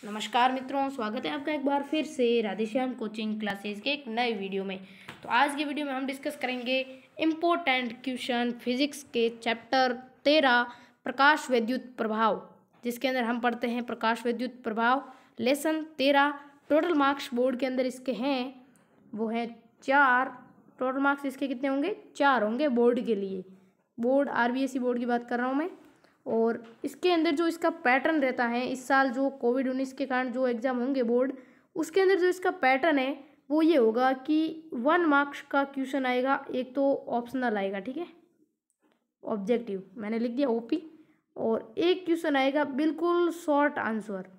नमस्कार मित्रों, स्वागत है आपका एक बार फिर से राधेश्याम कोचिंग क्लासेस के एक नए वीडियो में। तो आज की वीडियो में हम डिस्कस करेंगे इम्पोर्टेंट क्वेश्चन फिजिक्स के चैप्टर 13 प्रकाश विद्युत प्रभाव, जिसके अंदर हम पढ़ते हैं प्रकाश विद्युत प्रभाव लेसन 13। टोटल मार्क्स बोर्ड के अंदर इसके हैं वो है 4। टोटल मार्क्स इसके कितने होंगे? 4 होंगे बोर्ड के लिए। बोर्ड RBSE बोर्ड की बात कर रहा हूँ मैं। और इसके अंदर जो इसका पैटर्न रहता है, इस साल जो कोविड-19 के कारण जो एग्ज़ाम होंगे बोर्ड, उसके अंदर जो इसका पैटर्न है वो ये होगा कि 1 मार्क्स का क्वेश्चन आएगा, एक तो ऑप्शनल आएगा, ठीक है, ऑब्जेक्टिव मैंने लिख दिया OP, और एक क्वेश्चन आएगा बिल्कुल शॉर्ट आंसर,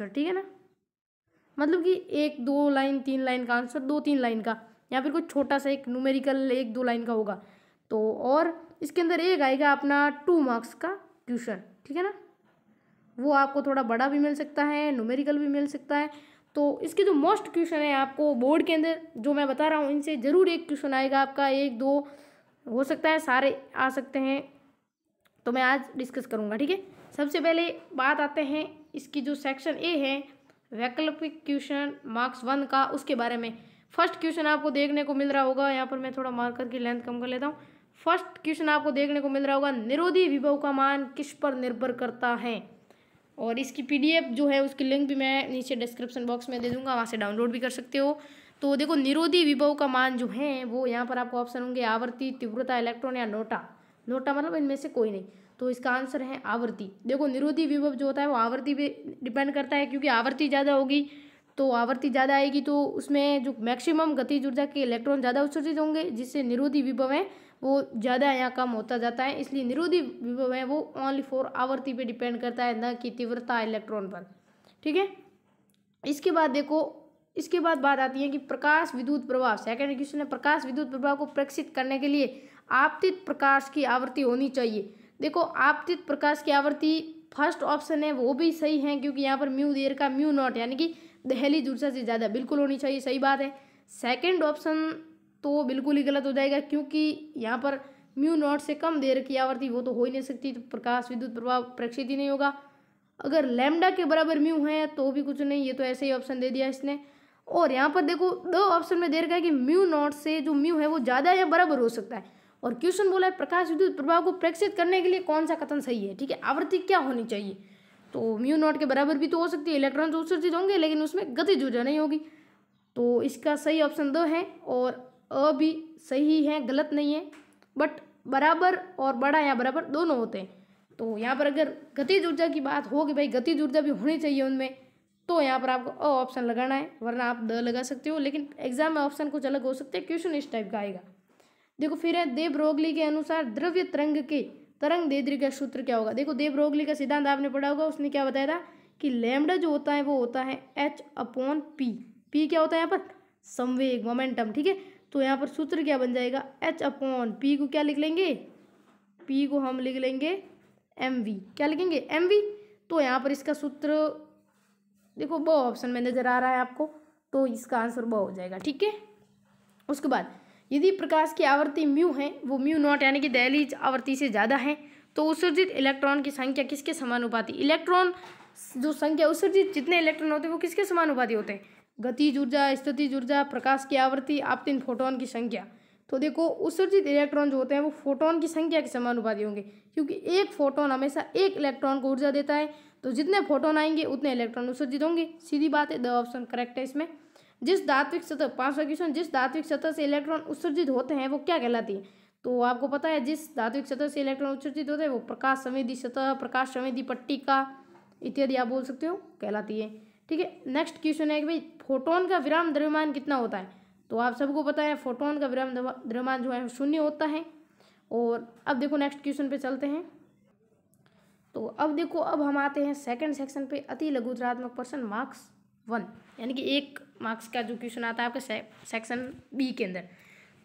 ठीक है ना, मतलब कि 1-2 लाइन 3 लाइन का आंसर, 2-3 लाइन का, या फिर कुछ छोटा सा एक न्यूमेरिकल 1-2 लाइन का होगा। तो और इसके अंदर एक आएगा अपना 2 मार्क्स का क्वेश्चन, ठीक है ना, वो आपको थोड़ा बड़ा भी मिल सकता है, न्यूमेरिकल भी मिल सकता है। तो इसके जो मोस्ट क्वेश्चन है आपको बोर्ड के अंदर जो मैं बता रहा हूँ, इनसे ज़रूर एक क्वेश्चन आएगा आपका, 1-2 हो सकता है, सारे आ सकते हैं। तो मैं आज डिस्कस करूँगा, ठीक है। सबसे पहले बात आते हैं इसकी जो सेक्शन ए है वैकल्पिक क्वेश्चन मार्क्स 1 का, उसके बारे में। फर्स्ट क्वेश्चन आपको देखने को मिल रहा होगा, यहाँ पर मैं थोड़ा मार्कर की लेंथ कम कर लेता हूँ। फर्स्ट क्वेश्चन आपको देखने को मिल रहा होगा, निरोधी विभव का मान किस पर निर्भर करता है। और इसकी PDF जो है उसकी लिंक भी मैं नीचे डिस्क्रिप्शन बॉक्स में दे दूंगा, वहाँ से डाउनलोड भी कर सकते हो। तो देखो, निरोधी विभव का मान जो है वो यहाँ पर आपको ऑप्शन होंगे आवर्ती, तीव्रता, इलेक्ट्रॉन या नोटा। नोटा मतलब इनमें से कोई नहीं, तो इसका आंसर है आवर्ती। देखो, निरोधी विभव जो होता है वो आवर्ती पे डिपेंड करता है, क्योंकि आवर्ती ज़्यादा होगी तो आवर्ती ज़्यादा आएगी तो उसमें जो मैक्सिमम गतिज ऊर्जा के इलेक्ट्रॉन ज़्यादा उत्सर्जित होंगे, जिससे निरोधी विभव है वो ज़्यादा या कम होता जाता है। इसलिए निरोधी विभव है वो ओनली फॉर आवर्ती पे डिपेंड करता है, न कि तीव्रता इलेक्ट्रॉन पर, ठीक है। इसके बाद देखो, इसके बाद बात आती है कि प्रकाश विद्युत प्रभाव। सेकंड क्वेश्चन है, प्रकाश विद्युत प्रभाव को प्रेक्षित करने के लिए आपतित प्रकाश की आवृत्ति होनी चाहिए। देखो, आपतित प्रकाश की आवृत्ति फर्स्ट ऑप्शन है वो भी सही है, क्योंकि यहाँ पर म्यू देर का म्यू नॉट यानी कि दहलीज ऊर्जा से ज़्यादा बिल्कुल होनी चाहिए, सही बात है। सेकंड ऑप्शन तो बिल्कुल ही गलत हो जाएगा, क्योंकि यहाँ पर म्यू नॉट से कम देर की आवृत्ति वो तो हो ही नहीं सकती, तो प्रकाश विद्युत प्रभाव प्रेक्षित ही नहीं होगा। अगर लैम्डा के बराबर म्यू है तो भी कुछ नहीं, ये तो ऐसे ही ऑप्शन दे दिया इसने। और यहाँ पर देखो, 2 ऑप्शन में दे रखा है कि म्यू नॉट से जो म्यू है वो ज़्यादा या बराबर हो सकता है, और क्वेश्चन बोला है प्रकाश विद्युत प्रभाव को प्रेक्षित करने के लिए कौन सा कथन सही है, ठीक है, आवृत्ति क्या होनी चाहिए। तो म्यू नॉट के बराबर भी तो हो सकती है, इलेक्ट्रॉन तो उत्सर्जित होंगे लेकिन उसमें गतिज ऊर्जा नहीं होगी। तो इसका सही ऑप्शन 2 है, और अ भी सही है, गलत नहीं है, बट बराबर और बड़ा या बराबर दोनों होते हैं। तो यहाँ पर अगर गतिज ऊर्जा की बात हो कि भाई गतिज ऊर्जा भी होनी चाहिए उनमें, तो यहाँ पर आपको अ ऑप्शन लगाना है, वरना आप द लगा सकते हो, लेकिन एग्जाम में ऑप्शन कुछ अलग हो सकते हैं, क्वेश्चन इस टाइप का आएगा। देखो, फिर है दे ब्रोगली के अनुसार द्रव्य तरंग के तरंग दैर्ध्य का सूत्र क्या होगा। देखो, दे ब्रोगली का सिद्धांत आपने पढ़ा होगा, उसने क्या बताया था कि लैम्डा जो होता है वो होता है H/P। P क्या होता है यहाँ पर? संवेग, मोमेंटम, ठीक है। तो यहाँ पर सूत्र क्या बन जाएगा? H/P को क्या लिख लेंगे? P को हम लिख लेंगे mv। क्या लिखेंगे? mv। तो यहाँ पर इसका सूत्र देखो ब ऑप्शन में नजर आ रहा है आपको, तो इसका आंसर ब हो जाएगा, ठीक है। उसके बाद यदि प्रकाश की आवृत्ति म्यू है, वो म्यू नॉट यानी कि दहलीज आवृत्ति से ज़्यादा है, तो उत्सर्जित इलेक्ट्रॉन की संख्या किसके समानुपाती? इलेक्ट्रॉन जो संख्या उत्सर्जित जितने इलेक्ट्रॉन होते हैं वो किसके समानुपाती होते हैं? गतिज ऊर्जा, स्थितिज ऊर्जा, प्रकाश की आवृत्ति, आपतित फोटोन की संख्या। तो देखो, उत्सर्जित इलेक्ट्रॉन जो होते हैं वो फोटोन की संख्या के समानुपाती होंगे, क्योंकि एक फोटोन हमेशा एक इलेक्ट्रॉन को ऊर्जा देता है, तो जितने फोटोन आएंगे उतने इलेक्ट्रॉन उत्सर्जित होंगे, सीधी बात है, द ऑप्शन करेक्ट है इसमें। जिस धात्विक सतह, 5वां क्वेश्चन, जिस धात्विक सतह से इलेक्ट्रॉन उत्सर्जित होते हैं वो क्या कहलाती है? तो आपको पता है, जिस धात्विक सतह से इलेक्ट्रॉन उत्सर्जित होते हैं वो प्रकाश संवेदी सतह, प्रकाश संवेदी पट्टिका इत्यादि आप बोल सकते हो, कहलाती है, ठीक है। नेक्स्ट क्वेश्चन है कि भाई फोटोन का विराम द्रव्यमान कितना होता है? तो आप सबको पता है फोटोन का विराम द्रव्यमान जो है 0 होता है। और अब देखो नेक्स्ट क्वेश्चन पे चलते हैं। तो अब देखो, अब हम आते हैं सेकंड सेक्शन पे, अति लघुचरात्मक प्रश्न मार्क्स 1, यानी कि 1 मार्क्स का जो क्वेश्चन आता है आपके सेक्शन बी के अंदर।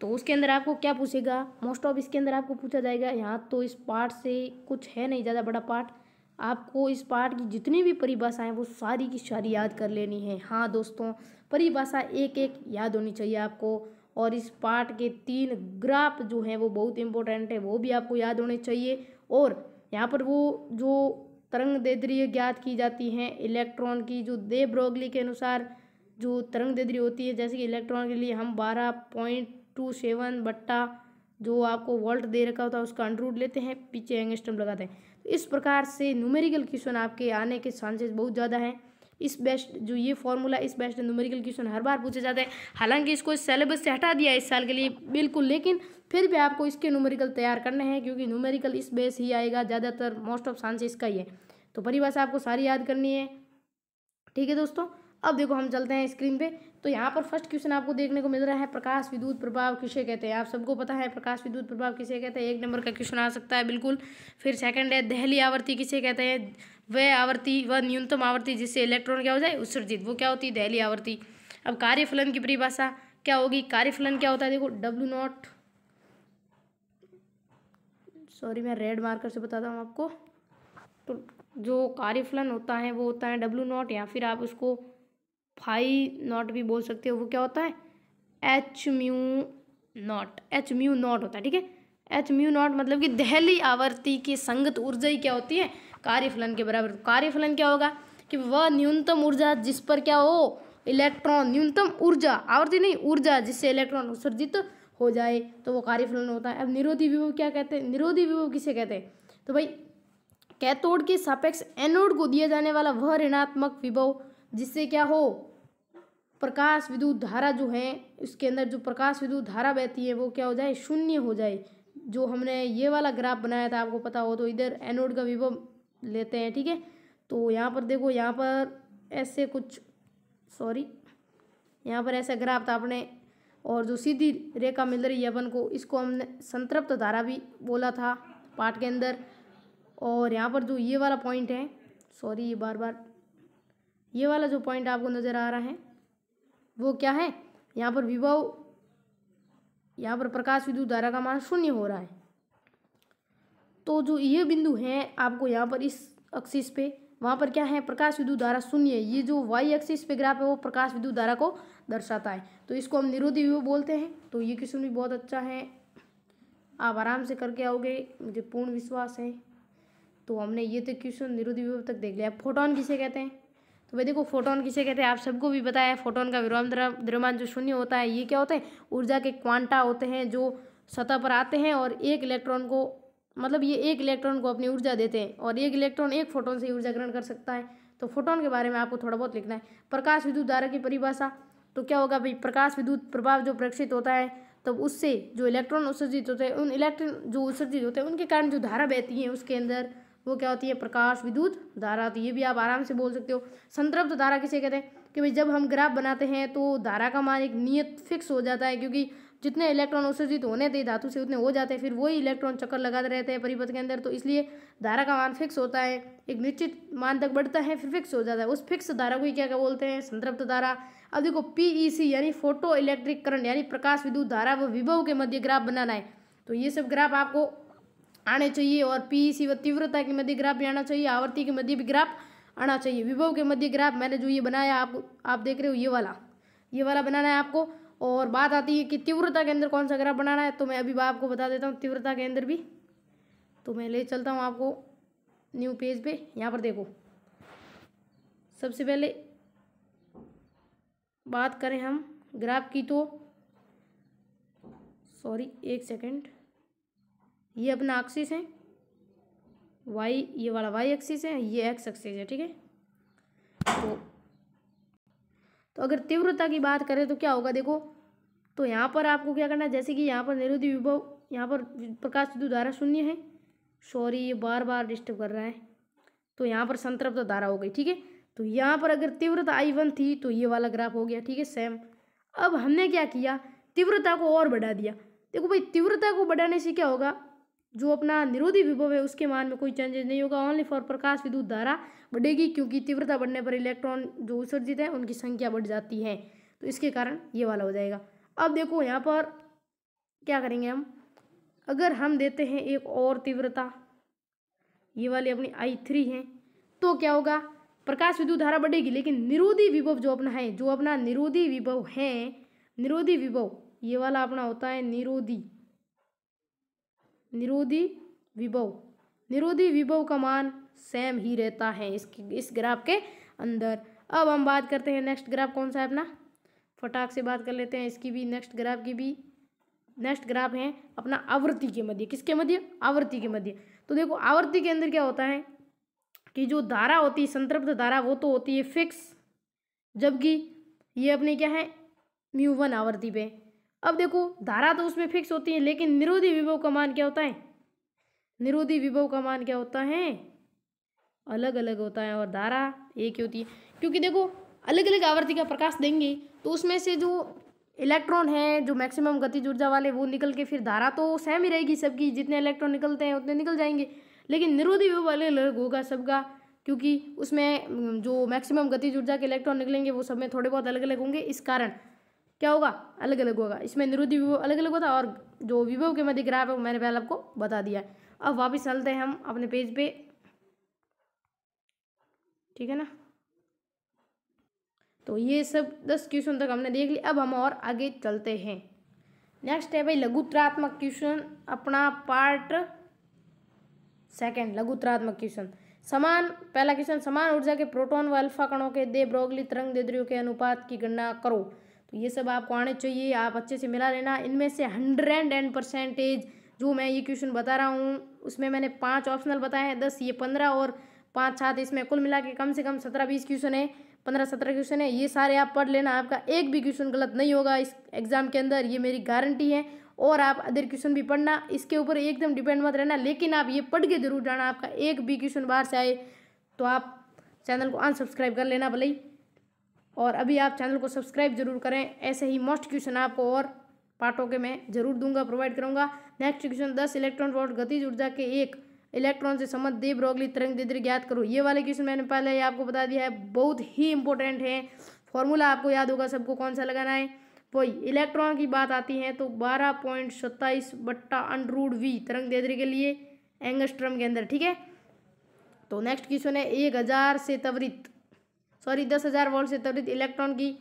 तो उसके अंदर आपको क्या पूछेगा? मोस्ट ऑफ इसके अंदर आपको पूछा जाएगा, यहाँ तो इस पार्ट से कुछ है नहीं ज़्यादा बड़ा पार्ट, आपको इस पार्ट की जितनी भी परिभाषाएं वो सारी की सारी याद कर लेनी है। हाँ दोस्तों, परिभाषा एक एक याद होनी चाहिए आपको, और इस पार्ट के 3 ग्राफ जो हैं वो बहुत इंपॉर्टेंट है, वो भी आपको याद होने चाहिए। और यहाँ पर वो जो तरंग दैर्ध्य ज्ञात की जाती हैं इलेक्ट्रॉन की। जो दे ब्रोगली के अनुसार जो तरंग दैर्ध्य होती है, जैसे कि इलेक्ट्रॉन के लिए हम 12.27 बट्टा जो आपको वोल्ट दे रखा होता है उसका अंडर लेते हैं, पीछे एंगस्ट्रम लगाते हैं। तो इस प्रकार से न्यूमेरिकल क्वेश्चन आपके आने के चांसेस बहुत ज़्यादा हैं। इस बेस्ड जो ये फॉर्मूला, इस बेस्ड न्यूमेरिकल क्वेश्चन हर बार पूछे जाते हैं। हालांकि इसको सिलेबस से हटा दिया है इस साल के लिए बिल्कुल, लेकिन फिर भी आपको इसके न्यूमेरिकल तैयार करने हैं, क्योंकि न्यूमेरिकल इस बेस ही आएगा, ज़्यादातर मोस्ट ऑफ चांसेस का ही है। तो परिभाषा आपको सारी याद करनी है, ठीक है दोस्तों। अब देखो हम चलते हैं स्क्रीन पे। तो यहाँ पर फर्स्ट क्वेश्चन आपको देखने को मिल रहा है, प्रकाश विद्युत प्रभाव किसे कहते हैं। आप सबको पता है प्रकाश विद्युत प्रभाव किसे कहते हैं, 1 नंबर का क्वेश्चन आ सकता है बिल्कुल। फिर सेकंड है दहली आवृत्ति किसे कहते हैं, वह आवृत्ति, वह न्यूनतम आवृत्ति जिससे इलेक्ट्रॉन क्या हो जाए उत्सर्जित, वो क्या होती है दहली आवृत्ति। अब कार्यफलन की परिभाषा क्या होगी, कार्यफलन क्या होता है, देखो W0, सॉरी मैं रेड मार्कर से बताता हूँ आपको। तो जो कार्यफलन होता है वो होता है W0, या फिर आप उसको फाई नॉट भी बोल सकते हो। वो क्या होता है H म्यू नॉट होता है, ठीक है। H म्यू नॉट मतलब कि दहली आवृत्ति की संगत ऊर्जा ही क्या होती है कार्यफलन के बराबर। कार्यफलन क्या होगा कि वह न्यूनतम ऊर्जा जिस पर क्या हो इलेक्ट्रॉन, न्यूनतम ऊर्जा, आवृत्ति नहीं ऊर्जा, जिससे इलेक्ट्रॉन उत्सर्जित हो जाए, तो वो कार्यफलन होता है। अब निरोधी विभव क्या कहते हैं, निरोधी विभव किसे कहते हैं, तो भाई कैथोड के सापेक्ष एनोड को दिया जाने वाला वह ऋणात्मक विभव जिससे क्या हो प्रकाश विद्युत धारा जो है उसके अंदर जो प्रकाश विद्युत धारा बहती है वो क्या हो जाए शून्य हो जाए। जो हमने ये वाला ग्राफ बनाया था आपको पता हो, तो इधर एनोड का विभव लेते हैं, ठीक है। तो यहाँ पर देखो, यहाँ पर ऐसे कुछ, सॉरी यहाँ पर ऐसा ग्राफ था अपने, और जो सीधी रेखा मिल रही है अपन को, इसको हमने संतृप्त धारा भी बोला था पाठ के अंदर। और यहाँ पर जो ये वाला पॉइंट है, सॉरी ये बार बार ये वाला जो पॉइंट आपको नज़र आ रहा है वो क्या है, यहाँ पर विभव, यहाँ पर प्रकाश विद्युत धारा का मान शून्य हो रहा है। तो जो ये बिंदु है आपको यहाँ पर इस एक्सिस पे, वहाँ पर क्या है प्रकाश विद्युत धारा शून्य है। ये जो वाई एक्सिस पे ग्राफ है वो प्रकाश विद्युत धारा को दर्शाता है, तो इसको हम निरोधी विभव बोलते हैं। तो ये क्वेश्चन भी बहुत अच्छा है, आप आराम से करके आओगे मुझे पूर्ण विश्वास है। तो हमने ये तक क्वेश्चन निरोधी विभव तक देख लिया। फोटोन किसे कहते हैं, तो भाई देखो फोटोन किसे कहते हैं आप सबको भी पता है। फोटोन का विराम द्रव्यमान जो शून्य होता है, ये क्या होता है ऊर्जा के क्वांटा होते हैं जो सतह पर आते हैं और एक इलेक्ट्रॉन को, मतलब ये एक इलेक्ट्रॉन को अपनी ऊर्जा देते हैं, और एक इलेक्ट्रॉन एक फोटोन से ऊर्जा ग्रहण कर सकता है। तो फोटोन के बारे में आपको थोड़ा बहुत लिखना है। प्रकाश विद्युत धारा की परिभाषा तो क्या होगा भाई, प्रकाश विद्युत प्रभाव जो प्रक्षेपित होता है तब उससे जो इलेक्ट्रॉन उत्सर्जित होते हैं, उन इलेक्ट्रॉन जो उत्सर्जित होते हैं उनके कारण जो धारा बहती है उसके अंदर वो क्या होती है प्रकाश विद्युत धारा। तो ये भी आप आराम से बोल सकते हो। संतृप्त धारा किसे कहते हैं कि भाई जब हम ग्राफ बनाते हैं तो धारा का मान एक नियत फिक्स हो जाता है, क्योंकि जितने इलेक्ट्रॉन उत्सर्जित होने थे धातु से उतने हो जाते हैं, फिर वही इलेक्ट्रॉन चक्कर लगाते रहते हैं परिपथ के अंदर, तो इसलिए धारा का मान फिक्स होता है, एक निश्चित मान तक बढ़ता है फिर फिक्स हो जाता है। उस फिक्स धारा को ही क्या क्या बोलते हैं संतृप्त धारा। अब देखो PEC यानी फोटो इलेक्ट्रिक करंट यानी प्रकाश विद्युत धारा व विभव के मध्य ग्राफ बनाना है। तो ये सब ग्राफ आपको आने चाहिए, और PEC व तीव्रता के मध्य ग्राफ भी आना चाहिए, आवृत्ति के मध्य भी ग्राफ आना चाहिए। विभव के मध्य ग्राफ मैंने जो ये बनाया आप देख रहे हो ये वाला बनाना है आपको। और बात आती है कि तीव्रता के अंदर कौन सा ग्राफ बनाना है, तो मैं अभी आपको बता देता हूँ तीव्रता के अंदर भी। तो मैं ले चलता हूँ आपको न्यू पेज पे। यहाँ पर देखो सबसे पहले बात करें हम ग्राफ की, तो सॉरी एक सेकेंड, ये अपना एक्सिस है वाई, ये वाला वाई एक्सिस है, ये एक्स एक्सिस है, ठीक है। तो अगर तीव्रता की बात करें तो क्या होगा देखो, तो यहाँ पर आपको क्या करना है, जैसे कि यहाँ पर निरोधी विभव, यहाँ पर प्रकाश विद्युत धारा शून्य है, सॉरी ये बार बार डिस्टर्ब कर रहा है, तो यहाँ पर संतृप्त धारा हो गई, ठीक है। तो यहाँ पर अगर तीव्रता I1 थी तो ये वाला ग्राफ हो गया, ठीक है सेम। अब हमने क्या किया, तीव्रता को और बढ़ा दिया। देखो भाई तीव्रता को बढ़ाने से क्या होगा, जो अपना निरोधी विभव है उसके मान में कोई चेंजेस नहीं होगा, ओनली फॉर प्रकाश विद्युत धारा बढ़ेगी, क्योंकि तीव्रता बढ़ने पर इलेक्ट्रॉन जो उत्सर्जित है उनकी संख्या बढ़ जाती है, तो इसके कारण ये वाला हो जाएगा। अब देखो यहाँ पर क्या करेंगे हम, अगर हम देते हैं एक और तीव्रता, ये वाली अपनी I3 है, तो क्या होगा प्रकाश विद्युत धारा बढ़ेगी, लेकिन निरोधी विभव जो अपना है, जो अपना निरोधी विभव है, निरोधी विभव ये वाला अपना होता है निरोधी विभव का मान सेम ही रहता है इस ग्राफ के अंदर। अब हम बात करते हैं नेक्स्ट ग्राफ कौन सा है अपना, फटाक से बात कर लेते हैं इसकी भी। नेक्स्ट ग्राफ है अपना आवृत्ति के मध्य। किसके मध्य? आवृत्ति के मध्य। तो देखो आवृत्ति के अंदर क्या होता है कि जो धारा होती है संतृप्त धारा वो तो होती है फिक्स, जबकि ये अपनी क्या है μ1 आवृत्ति पे। अब देखो धारा तो उसमें फिक्स होती है, लेकिन निरोधी विभव का मान क्या होता है? निरोधी विभव का मान क्या होता है? अलग अलग होता है, और धारा एक ही होती है। क्योंकि देखो अलग अलग आवृत्ति का प्रकाश देंगे तो उसमें से जो इलेक्ट्रॉन है जो मैक्सिमम गतिज ऊर्जा वाले वो निकल के फिर धारा तो सेम ही रहेगी सबकी, जितने इलेक्ट्रॉन निकलते हैं उतने निकल जाएंगे। लेकिन निरोधी विभव अलग अलग होगा सबका, क्योंकि उसमें जो मैक्सिमम गतिज ऊर्जा के इलेक्ट्रॉन निकलेंगे वो सब में थोड़े बहुत अलग अलग होंगे, इस कारण क्या होगा? अलग अलग होगा। इसमें निरोधी विभव अलग अलग होता है, और जो विभव के मध्य ग्राफ है वो मैंने पहले आपको बता दिया है। अब वापस चलते हैं हम अपने पेज पे, ठीक है ना। तो ये सब 10 क्वेश्चन तक हमने देख लिया। अब हम और आगे चलते हैं। नेक्स्ट है भाई लघुत्रात्मक क्वेश्चन, अपना पार्ट सेकंड, लघुत्रात्मक क्वेश्चन। पहला क्वेश्चन, समान ऊर्जा के प्रोटॉन व अल्फा कणों के दे ब्रोगली तरंग दैर्ध्यों के अनुपात की गणना करो। तो ये सब आपको आने चाहिए, आप अच्छे से मिला लेना। इनमें से 100% जो मैं ये क्वेश्चन बता रहा हूँ उसमें मैंने 5 ऑप्शनल बताए हैं, 10 ये 15 और 5 7, इसमें कुल मिला के कम से कम 17-20 क्वेश्चन है, 15-17 क्वेश्चन है। ये सारे आप पढ़ लेना, आपका एक भी क्वेश्चन गलत नहीं होगा इस एग्जाम के अंदर, ये मेरी गारंटी है। और आप अदर क्वेश्चन भी पढ़ना, इसके ऊपर एकदम डिपेंड मत रहना, लेकिन आप ये पढ़ के जरूर जाना। आपका एक भी क्वेश्चन बाहर से आए तो आप चैनल को अनसब्सक्राइब कर लेना भले ही, और अभी आप चैनल को सब्सक्राइब जरूर करें। ऐसे ही मोस्ट क्वेश्चन आपको और पार्टों के मैं जरूर दूंगा, प्रोवाइड करूंगा। नेक्स्ट क्वेश्चन, 10 इलेक्ट्रॉन वोल्ट गतिज ऊर्जा के एक इलेक्ट्रॉन से संबंध दे ब्रोगली तरंग दैर्ध्य ज्ञात करो। ये वाले क्वेश्चन मैंने पहले ही आपको बता दिया है, बहुत ही इंपॉर्टेंट है। फॉर्मूला आपको याद होगा सबको, कौन सा लगाना है? वही इलेक्ट्रॉन की बात आती है तो 12.27/√v तरंग दैर्ध्य के लिए एंगस्ट्रम के अंदर, ठीक है। तो नेक्स्ट क्वेश्चन है 10,000 वोल्ट से त्वरित इलेक्ट्रॉन की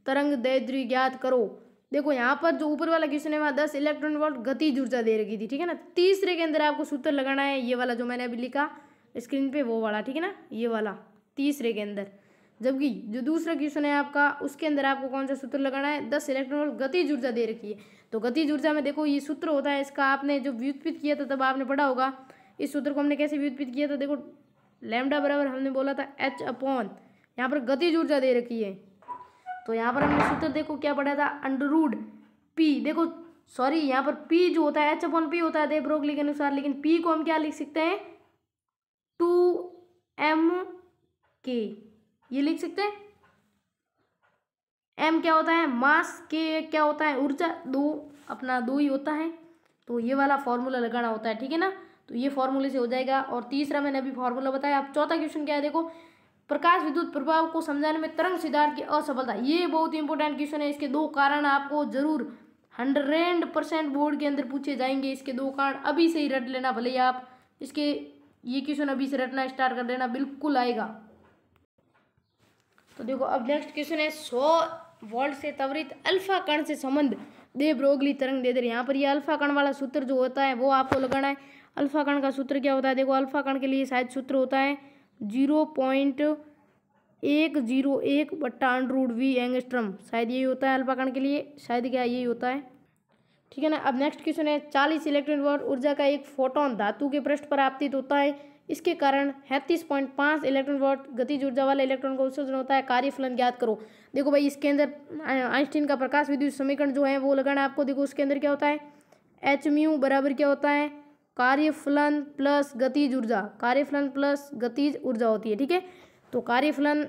तरंग दैर्ध्य ज्ञात करो। देखो यहाँ पर जो ऊपर वाला क्वेश्चन है वहाँ 10 इलेक्ट्रॉन वोल्ट गतिज ऊर्जा दे रखी थी, ठीक है ना। तीसरे के अंदर आपको सूत्र लगाना है, ये वाला जो मैंने अभी लिखा स्क्रीन पे वो वाला, ठीक है ना, ये वाला तीसरे के अंदर। जबकि जो दूसरा क्वेश्चन है आपका उसके अंदर आपको कौन सा सूत्र लगाना है? 10 इलेक्ट्रॉन वोल्ट गतिज ऊर्जा दे रखी है। तो गतिज ऊर्जा में देखो ये सूत्र होता है इसका, आपने जो व्युत्पत्ति किया था तब आपने पढ़ा होगा। इस सूत्र को हमने कैसे व्युत्पत्ति किया था? देखो लैम्डा बराबर हमने बोला था H/, यहाँ पर गतिज ऊर्जा दे रखी है तो यहाँ पर हमने सूत्र देखो क्या पढ़ा था? √P। देखो सॉरी, यहाँ पर P जो होता है H/P होता है दे ब्रोगली के अनुसार, लेकिन P को हम क्या लिख सकते हैं? 2m/k, ये लिख सकते हैं। m क्या होता है? मास। k क्या होता है? ऊर्जा। दो ही होता है, तो ये वाला फॉर्मूला लगाना होता है, ठीक है ना। तो ये फॉर्मूले से हो जाएगा। और तीसरा मैंने अभी फॉर्मूला बताया। अब चौथा क्वेश्चन क्या है? देखो प्रकाश विद्युत प्रभाव को समझाने में तरंग सिद्धांत की असफलता। ये बहुत इंपॉर्टेंट क्वेश्चन है, इसके 2 कारण आपको जरूर 100% बोर्ड के अंदर पूछे जाएंगे। इसके 2 कारण अभी से ही रट लेना, भले ही आप इसके ये क्वेश्चन अभी से रटना स्टार्ट कर देना, बिल्कुल आएगा। तो देखो अब नेक्स्ट क्वेश्चन है 100 वोल्ट से त्वरित अल्फा कण से संबंध दे ब्रोगली तरंग दैर्ध्य। यहाँ पर ये अल्फा कण वाला सूत्र जो होता है वो आपको लगाना है। अल्फा कण का सूत्र क्या होता है? देखो अल्फा कण के लिए शायद सूत्र होता है 0.101/√v एंगस्ट्रम, शायद यही होता है अल्फा कण के लिए, शायद क्या यही होता है, ठीक है ना। अब नेक्स्ट क्वेश्चन है 40 इलेक्ट्रॉन वोल्ट ऊर्जा का एक फोटोन धातु के पृष्ठ पर आपतित होता है, इसके कारण 33.5 इलेक्ट्रॉन वोल्ट गतिज ऊर्जा वाले इलेक्ट्रॉन का उत्सर्जन होता है, कार्यफलन ज्ञात करो। देखो भाई इसके अंदर आइंस्टीन का प्रकाश विद्युत समीकरण जो है वो लगाना है आपको। देखो उसके अंदर क्या होता है? Hµ बराबर क्या होता है? कार्यफलन प्लस गतिज ऊर्जा, कार्यफलन प्लस गतिज ऊर्जा होती है, ठीक है। तो कार्यफलन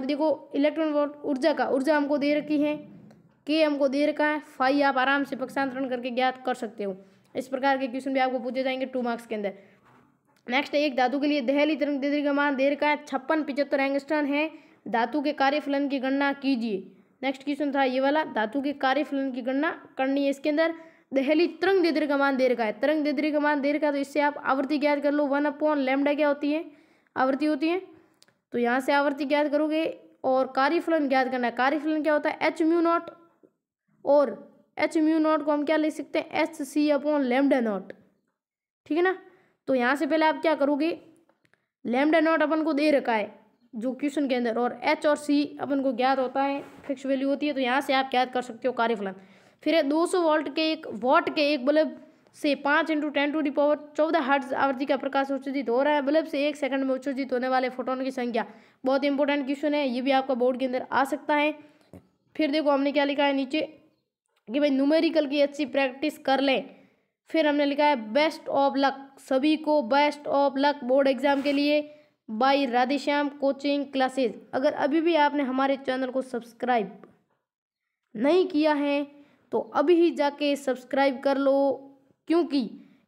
देखो इलेक्ट्रॉन वोल्ट ऊर्जा हमको दे रखी है, के हमको दे रखा है, फाई आप आराम से पक्षांतरण करके ज्ञात कर सकते हो। इस प्रकार के क्वेश्चन भी आपको पूछे जाएंगे 2 मार्क्स के अंदर। नेक्स्ट एक धातु के लिए दहली तरंग दैर्ध्य का मान दे रखा है 56-75 एंगस्ट्रॉन है, धातु के कार्यफलन की गणना कीजिए। नेक्स्ट क्वेश्चन था ये वाला, धातु के कार्यफलन की गणना करनी है। इसके अंदर दहली तरंग दैर्ध्य का मान दे रखा है, तरंग दैर्ध्य का मान दे रखा है, तो इससे आप आवृत्ति ज्ञात कर लो। 1/λ क्या होती है? आवृत्ति होती है। तो यहाँ से आवृत्ति ज्ञात करोगे और कार्यफलन ज्ञात करना है। कार्यफलन क्या होता है? Hµ0, और Hµ0 को हम क्या लिख सकते हैं? HC/λ0, ठीक है ना। तो यहाँ से पहले आप क्या करोगे? लैम्डा नॉट अपन को दे रखा है जो क्वेश्चन के अंदर, और एच और सी अपन को ज्ञात होता है, फिक्स वैल्यू होती है, तो यहाँ से आप ज्ञात कर सकते हो कार्यफलन। फिर है 200 वॉट के एक बल्ब से 5 × 10⁻14 हर्ट्ज आवृत्ति का प्रकाश उत्सर्जित हो रहा है। बल्ब से 1 सेकंड में उत्सर्जित होने वाले फोटोन की संख्या। बहुत इंपॉर्टेंट क्वेश्चन है, ये भी आपका बोर्ड के अंदर आ सकता है। फिर देखो हमने क्या लिखा है नीचे कि भाई न्यूमेरिकल की अच्छी प्रैक्टिस कर लें। फिर हमने लिखा है बेस्ट ऑफ लक, सभी को best of luck board exam के लिए, बाय राधेश्याम कोचिंग क्लासेस। अगर अभी भी आपने हमारे चैनल को सब्सक्राइब नहीं किया है तो अभी ही जाके सब्सक्राइब कर लो, क्योंकि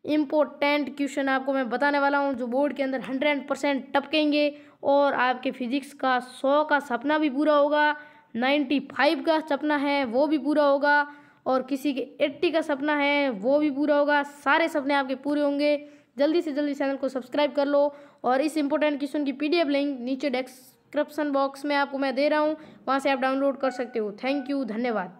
इम्पोर्टेंट क्वेश्चन आपको मैं बताने वाला हूँ जो बोर्ड के अंदर 100% टपकेंगे, और आपके फिजिक्स का 100 का सपना भी पूरा होगा, 95 का सपना है वो भी पूरा होगा, और किसी के 80 का सपना है वो भी पूरा होगा। सारे सपने आपके पूरे होंगे। जल्दी से जल्दी चैनल को सब्सक्राइब कर लो, और इस इंपॉर्टेंट क्वेश्चन की PDF लिंक नीचे डिस्क्रिप्शन बॉक्स में आपको मैं दे रहा हूँ, वहाँ से आप डाउनलोड कर सकते हो। थैंक यू, धन्यवाद।